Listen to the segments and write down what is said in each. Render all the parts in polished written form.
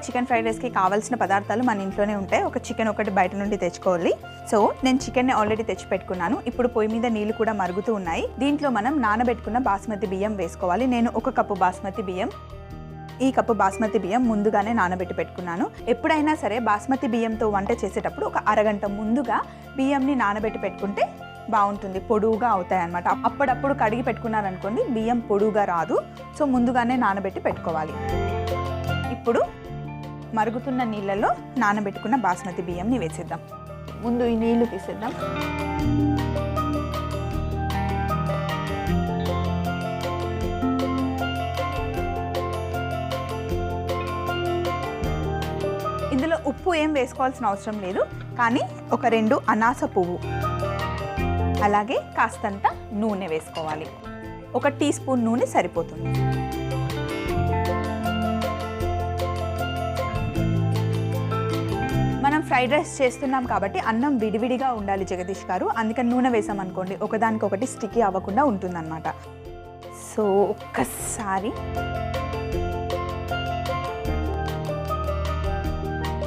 Chicken fried రైస్కి కావాల్సిన పదార్థాలు మన ఇంట్లోనే ఉంటాయి. ఒక చికెన్ ఒకటి బయట నుండి తెచ్చుకోవాలి. సో నేను చికెన్ని ఆల్రెడీ తెచ్చి పెట్టుకున్నాను. ఇప్పుడు పొయ్యి మీద నీళ్లు కూడా మరుగుతూ ఉన్నాయి. దీంట్లో మనం నానబెట్టుకున్న బాస్మతి బియ్యం వేసుకోవాలి. నేను 1 కప్పు బాస్మతి బియ్యం, ఈ కప్పు బాస్మతి బియ్యం ముందుగానే నానబెట్టి పెట్టుకున్నాను. ఎప్పుడైనా సరే బాస్మతి బియ్యంతో వంట చేసేటప్పుడు ఒక అరగంట ముందుగా బియ్యంని నానబెట్టి పెట్టుకుంటే బాగుంటుంది. పొడువుగా అవుతాయి అన్నమాట. అప్పుడప్పుడు కడిగి పెట్టుకున్నారనుకోండి బియ్యం పొడువుగా రాదు. సో ముందుగానే నానబెట్టి పెట్టుకోవాలి. ఇప్పుడు మరుగుతున్న నీళ్ళలో నానబెట్టుకున్న బాస్మతి బియ్యంని వేసేద్దాం. ముందు ఈ నీళ్లు తీసేద్దాం. ఇందులో ఉప్పు ఏం వేసుకోవాల్సిన అవసరం లేదు, కానీ ఒక 2 అనాస పువ్వు, అలాగే కాస్తంత నూనె వేసుకోవాలి. 1 టీ స్పూన్ నూనె సరిపోతుంది. మనం ఫ్రైడ్ రైస్ చేస్తున్నాం కాబట్టి అన్నం విడివిడిగా ఉండాలి జగదీష్ గారు. అందుకని నూనె వేసామనుకోండి ఒకదానికొకటి స్టిక్కీ అవ్వకుండా ఉంటుందన్నమాట. సో ఒక్కసారి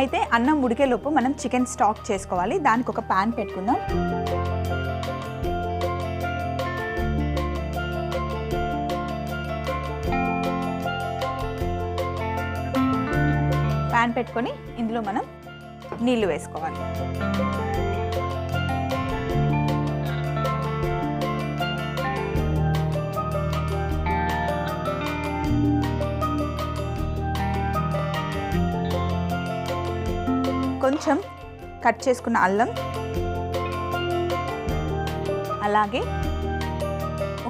అయితే అన్నం ఉడికేలోపు మనం చికెన్ స్టాక్ చేసుకోవాలి. దానికి ఒక ప్యాన్ పెట్టుకుందాం. ప్యాన్ పెట్టుకొని ఇందులో మనం నీళ్లు వేసుకోవాలి. కొంచెం కట్ చేసుకున్న అల్లం, అలాగే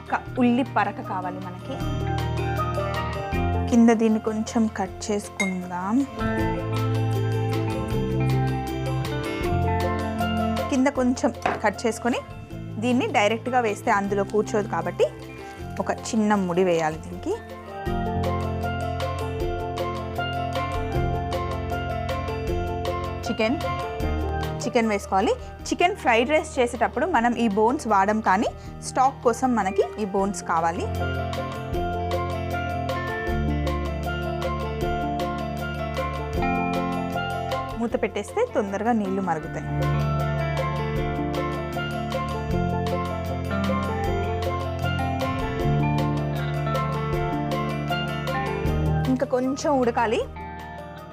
ఒక ఉల్లి పరక కావాలి మనకి. కింద దీన్ని కొంచెం కట్ చేసుకుందాం. కింద కొంచెం కట్ చేసుకొని దీన్ని డైరెక్ట్గా వేస్తే అందులో కూర్చోదు కాబట్టి ఒక చిన్న ముడి వేయాలి దీనికి. చికెన్ వేసుకోవాలి. చికెన్ ఫ్రైడ్ రైస్ చేసేటప్పుడు మనం ఈ బోన్స్ వాడం, కానీ స్టాక్ కోసం మనకి ఈ బోన్స్ కావాలి. మూత పెట్టేస్తే తొందరగా నీళ్లు మరుగుతాయి. ఇంకా కొంచెం ఉడకాలి.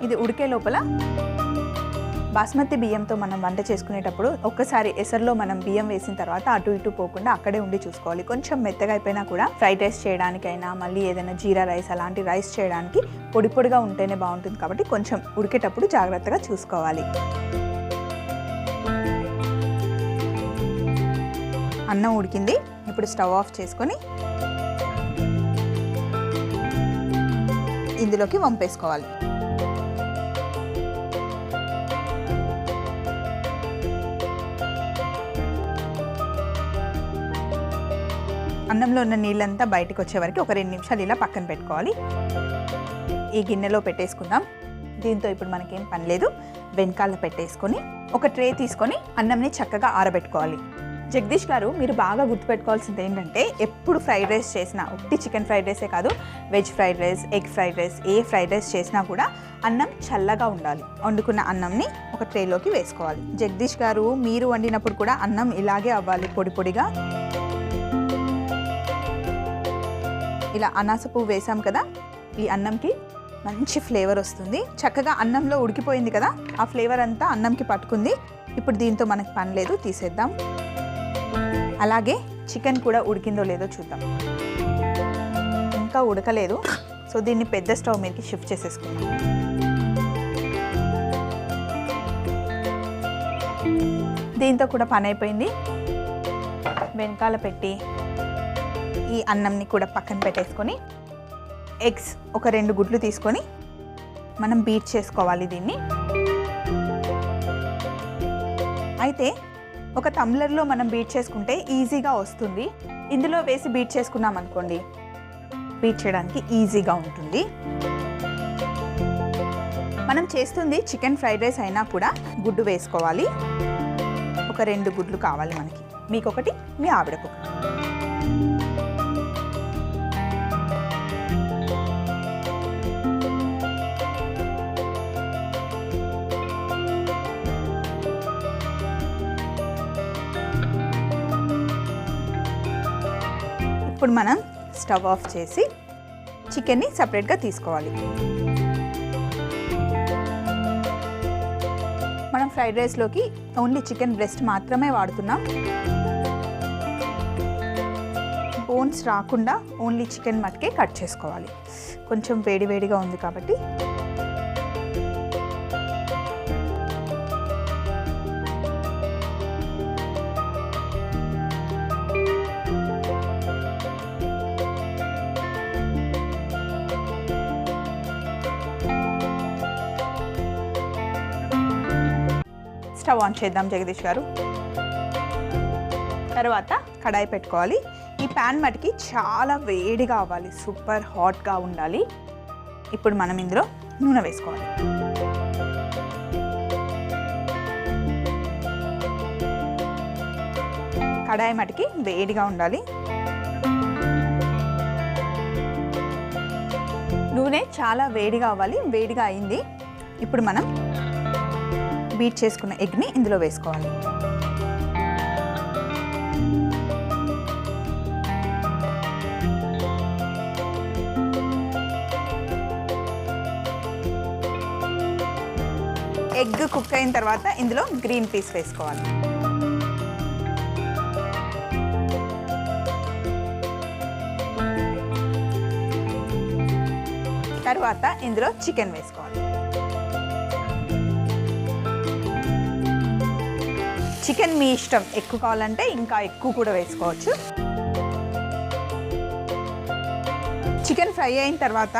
ఇది ఉడికే లోపల బాస్మతి బియ్యంతో మనం వంట చేసుకునేటప్పుడు ఒక్కసారి ఎసరులో మనం బియ్యం వేసిన తర్వాత అటు ఇటు పోకుండా అక్కడే ఉండి చూసుకోవాలి. కొంచెం మెత్తగా అయిపోయినా కూడా ఫ్రైడ్ రైస్ చేయడానికైనా మళ్ళీ ఏదైనా జీరా రైస్ అలాంటి రైస్ చేయడానికి పొడి పొడిగా ఉంటేనే బాగుంటుంది. కాబట్టి కొంచెం ఉడికేటప్పుడు జాగ్రత్తగా చూసుకోవాలి. అన్నం ఉడికింది. ఇప్పుడు స్టవ్ ఆఫ్ చేసుకొని ఇందులోకి వంపేసుకోవాలి. అన్నంలో ఉన్న నీళ్ళంతా బయటకు వచ్చే వరకు ఒక 2 నిమిషాలు ఇలా పక్కన పెట్టుకోవాలి. ఈ గిన్నెలో పెట్టేసుకుందాం. దీంతో ఇప్పుడు మనకేం పని లేదు. వెనకాల పెట్టేసుకొని ఒక ట్రే తీసుకొని అన్నంని చక్కగా ఆరబెట్టుకోవాలి. జగదీష్ గారు, మీరు బాగా గుర్తుపెట్టుకోవాల్సింది ఏంటంటే ఎప్పుడు ఫ్రైడ్ రైస్ చేసినా, ఒకటి చికెన్ ఫ్రైడ్ రైసే కాదు, veg fried rice, egg fried rice, ఏ ఫ్రైడ్ రైస్ చేసినా కూడా అన్నం చల్లగా ఉండాలి. వండుకున్న అన్నంని ఒక ట్రేలోకి వేసుకోవాలి. జగదీష్ గారు, మీరు వండినప్పుడు కూడా అన్నం ఇలాగే అవ్వాలి, పొడి పొడిగా. ఇలా అనాస పువ్వు వేసాం కదా, ఈ అన్నంకి మంచి ఫ్లేవర్ వస్తుంది. చక్కగా అన్నంలో ఉడికిపోయింది కదా, ఆ ఫ్లేవర్ అంతా అన్నంకి పట్టుకుంది. ఇప్పుడు దీంతో మనకు పని లేదు, తీసేద్దాం. అలాగే చికెన్ కూడా ఉడికిందో లేదో చూద్దాం. ఇంకా ఉడకలేదు. సో దీన్ని పెద్ద స్టవ్ మీదకి షిఫ్ట్ చేసేసుకుందాం. దీంతో కూడా పని అయిపోయింది. వెనకాల పెట్టి ఈ అన్నంని కూడా పక్కన పెట్టేసుకొని ఎగ్స్ ఒక 2 గుడ్లు తీసుకొని మనం బీట్ చేసుకోవాలి దీన్ని. అయితే ఒక టమ్లర్లో మనం బీట్ చేసుకుంటే ఈజీగా వస్తుంది. ఇందులో వేసి బీట్ చేసుకున్నాం అనుకోండి, బీట్ చేయడానికి ఈజీగా ఉంటుంది. మనం చేస్తుంది చికెన్ ఫ్రైడ్ రైస్ అయినా కూడా గుడ్డు వేసుకోవాలి. ఒక 2 గుడ్లు కావాలి మనకి. మీకొకటి, మీ ఆవిడకొకటి. ఇప్పుడు మనం స్టవ్ ఆఫ్ చేసి చికెన్ని సపరేట్గా తీసుకోవాలి. మనం ఫ్రైడ్ రైస్లోకి ఓన్లీ చికెన్ బ్రెస్ట్ మాత్రమే వాడుతున్నాం. బోన్స్ రాకుండా ఓన్లీ చికెన్ మట్టుకే కట్ చేసుకోవాలి. కొంచెం వేడివేడిగా ఉంది కాబట్టి స్టవ్ ఆన్ చేద్దాం జగదీష్ గారు. తర్వాత కడాయి పెట్టుకోవాలి. ఈ ప్యాన్ మటుకి చాలా వేడిగా అవ్వాలి, సూపర్ హాట్గా ఉండాలి. ఇప్పుడు మనం ఇందులో నూనె వేసుకోవాలి. కడాయి మటుకి వేడిగా ఉండాలి. నూనె చాలా వేడిగా అవ్వాలి. వేడిగా అయింది. ఇప్పుడు మనం బీట్ చేసుకున్న ఎగ్ని ఇందులో వేసుకోవాలి. ఎగ్ కుక్ అయిన తర్వాత ఇందులో గ్రీన్ పీస్ వేసుకోవాలి. తర్వాత ఇందులో చికెన్ వేసుకోవాలి. చికెన్ మీ ఇష్టం, ఎక్కువ కావాలంటే ఇంకా ఎక్కువ కూడా వేసుకోవచ్చు. చికెన్ ఫ్రై అయిన తర్వాత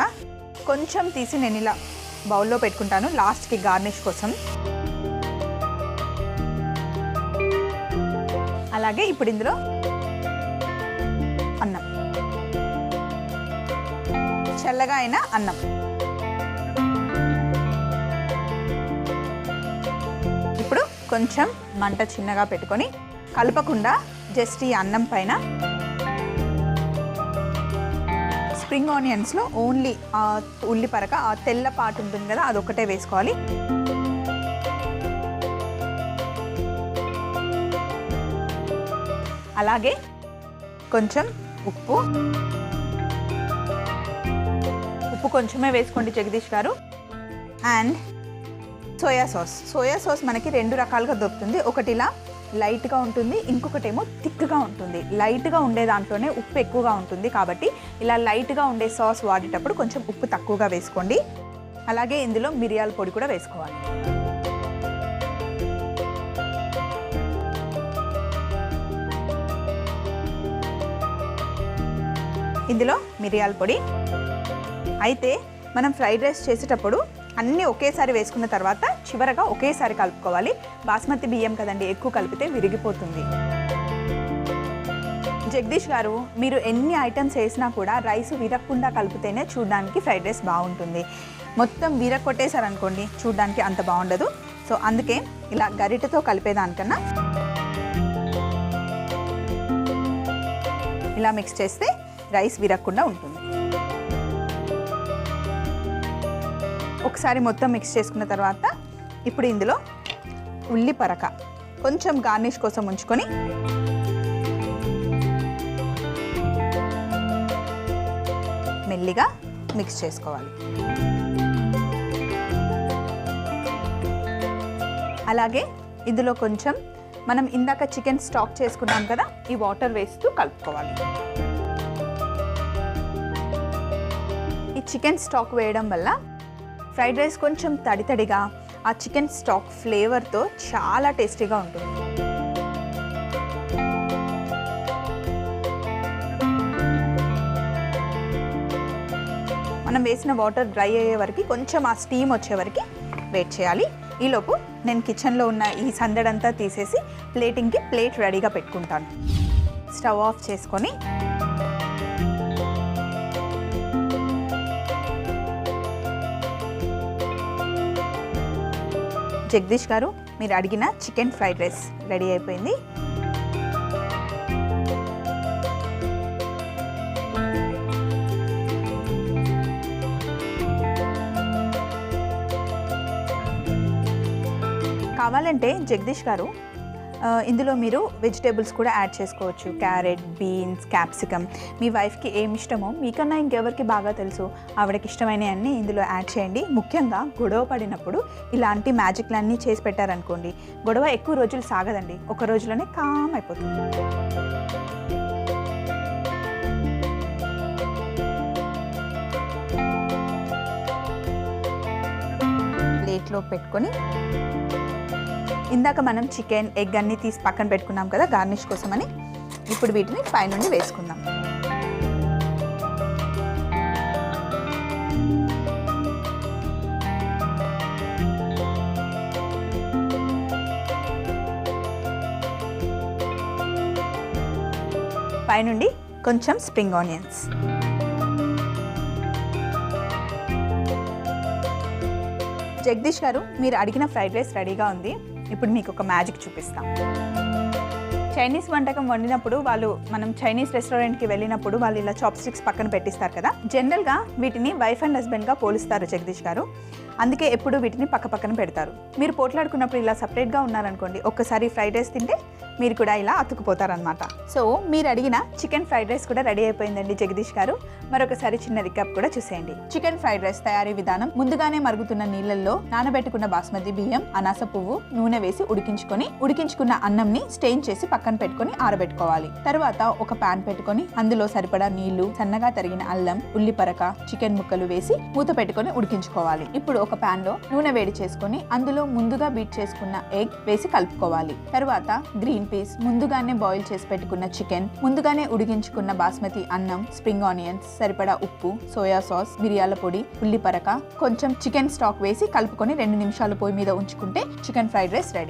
కొంచెం తీసి నేను ఇలా బౌల్లో పెట్టుకుంటాను లాస్ట్కి గార్నిష్ కోసం. అలాగే ఇప్పుడు ఇందులో అన్నం, చల్లగా అయిన అన్నం. ఇప్పుడు కొంచెం మంట చిన్నగా పెట్టుకొని కలపకుండా జస్ట్ ఈ అన్నం పైన స్ప్రింగ్ ఆనియన్స్లో ఓన్లీ ఆ ఉల్లిపరక, ఆ తెల్ల పాటు ఉంటుంది కదా, అదొక్కటే వేసుకోవాలి. అలాగే కొంచెం ఉప్పు కొంచెమే వేసుకోండి జగదీష్ గారు. అండ్ సోయా సాస్ మనకి 2 రకాలుగా దొరుకుతుంది. ఒకటి ఇలా లైట్గా ఉంటుంది, ఇంకొకటేమో థిక్గా ఉంటుంది. లైట్గా ఉండే దాంట్లోనే ఉప్పు ఎక్కువగా ఉంటుంది కాబట్టి ఇలా లైట్గా ఉండే సాస్ వాడేటప్పుడు కొంచెం ఉప్పు తక్కువగా వేసుకోండి. అలాగే ఇందులో మిరియాల పొడి కూడా వేసుకోవాలి. ఇందులో మిరియాల పొడి. అయితే మనం ఫ్రైడ్ రైస్ చేసేటప్పుడు అన్నీ ఒకేసారి వేసుకున్న తర్వాత చివరగా ఒకేసారి కలుపుకోవాలి. బాస్మతి బియ్యం కదండి, ఎక్కువ కలిపితే విరిగిపోతుంది. జగదీష్ గారు, మీరు ఎన్ని ఐటమ్స్ వేసినా కూడా రైస్ విరగకుండా కలిపితేనే చూడడానికి ఫ్రైడ్ రైస్ బాగుంటుంది. మొత్తం విరగొట్టేశారనుకోండి చూడడానికి అంత బాగుండదు. సో అందుకే ఇలా గరిటెతో కలిపేదానికన్నా ఇలా మిక్స్ చేస్తే రైస్ విరగకుండా ఉంటుంది. ఒకసారి మొత్తం మిక్స్ చేసుకున్న తర్వాత ఇప్పుడు ఇందులో ఉల్లిపరక కొంచెం గార్నిష్ కోసం ఉంచుకొని మెల్లిగా మిక్స్ చేసుకోవాలి. అలాగే ఇందులో కొంచెం మనం ఇందాక చికెన్ స్టాక్ చేసుకున్నాం కదా, ఈ వాటర్ వేస్తూ కలుపుకోవాలి. ఈ చికెన్ స్టాక్ వేయడం వల్ల ఫ్రైడ్ రైస్ కొంచెం తడితడిగా ఆ చికెన్ స్టాక్ ఫ్లేవర్తో చాలా టేస్టీగా ఉంటుంది. మనం వేసిన వాటర్ డ్రై అయ్యే వరకు, కొంచెం ఆ స్టీమ్ వచ్చే వరకు వెయిట్ చేయాలి. ఈలోపు నేను కిచెన్లో ఉన్న ఈ సందడంతా తీసేసి ప్లేటింగ్కి ప్లేట్ రెడీగా పెట్టుకుంటాను. స్టవ్ ఆఫ్ చేసుకొని జగదీష్ గారు, మీరు అడిగిన చికెన్ ఫ్రైడ్ రైస్ రెడీ అయిపోయింది. కావాలంటే జగదీష్ గారు, ఇందులో మీరు వెజిటేబుల్స్ కూడా యాడ్ చేసుకోవచ్చు. Carrot, beans, capsicum. మీ వైఫ్కి ఏమి ఇష్టమో మీకన్నా ఇంకెవరికి బాగా తెలుసు, ఆవిడకి ఇష్టమైనవి అన్నీ ఇందులో యాడ్ చేయండి. ముఖ్యంగా గొడవ పడినప్పుడు ఇలాంటి మ్యాజిక్లన్నీ చేసి పెట్టారనుకోండి, గొడవ ఎక్కువ రోజులు సాగదండి, ఒక రోజులోనే కామ్ అయిపోతుంది. ప్లేట్లో పెట్టుకొని ఇందాక మనం చికెన్, ఎగ్ అన్నీ తీసి పక్కన పెట్టుకున్నాం కదా గార్నిష్ కోసమని, ఇప్పుడు వీటిని పైనుండి వేసుకుందాం. పైనుండి కొంచెం స్ప్రింగ్ ఆనియన్స్. జగదీష్ గారు, మీరు అడిగిన ఫ్రైడ్ రైస్ రెడీగా ఉంది. ఇప్పుడు మీకు ఒక మ్యాజిక్ చూపిస్తాం. చైనీస్ వంటకం వండినప్పుడు మనం చైనీస్ రెస్టారెంట్కి వెళ్ళినప్పుడు వాళ్ళు ఇలా చాప్ స్టిక్స్ పక్కన పెట్టిస్తారు కదా. జనరల్గా వీటిని వైఫ్ అండ్ హస్బెండ్గా పోలుస్తారు జగదీష్ గారు, అందుకే ఎప్పుడు వీటిని పక్కన పెడతారు. మీరు పోట్లాడుకున్నప్పుడు ఇలా సపరేట్గా ఉన్నారనుకోండి, ఒక్కసారి ఫ్రైడ్ రైస్ తింటే మీరు కూడా ఇలా అతుక్కుపోతారనమాట. సో మీరు అడిగిన చికెన్ ఫ్రైడ్ రైస్ కూడా రెడీ అయిపోయిందండి జగదీష్ గారు. మరొకసారి చిన్న రికాప్ కూడా చూసేయండి. చికెన్ ఫ్రైడ్ రైస్ తయారీ విధానం: ముందుగానే మరుగుతున్న నీళ్ళల్లో నానబెట్టుకున్న బాస్మతి బియ్యం, అనాస పువ్వు, నూనె వేసి ఉడికించుకున్న అన్నంని స్టెయిన్ చేసి పక్కన పెట్టుకొని ఆరబెట్టుకోవాలి. తర్వాత ఒక పాన్ పెట్టుకొని అందులో సరిపడా నీళ్లు, సన్నగా తరిగిన అల్లం, ఉల్లిపరక, చికెన్ ముక్కలు వేసి మూత పెట్టుకొని ఉడికించుకోవాలి. ఇప్పుడు ఒక పాన్ లో నూనె వేడి చేసుకొని అందులో ముందుగా బీట్ చేసుకున్న ఎగ్ వేసి కలుపుకోవాలి. తర్వాత గ్రీన్ పీస్, ముందుగానే బాయిల్ చేసి పెట్టుకున్న చికెన్, ముందుగానే ఉడికించుకున్న బాస్మతి అన్నం, స్ప్రింగ్ ఆనియన్స్, సరిపడా ఉప్పు, సోయా సాస్, మిరియాల పొడి, ఉల్లిపరక, కొంచెం చికెన్ స్టాక్ వేసి కలుపుకొని 2 నిమిషాలు పొయ్యి మీద ఉంచుకుంటే చికెన్ ఫ్రైడ్ రైస్ రెడీ.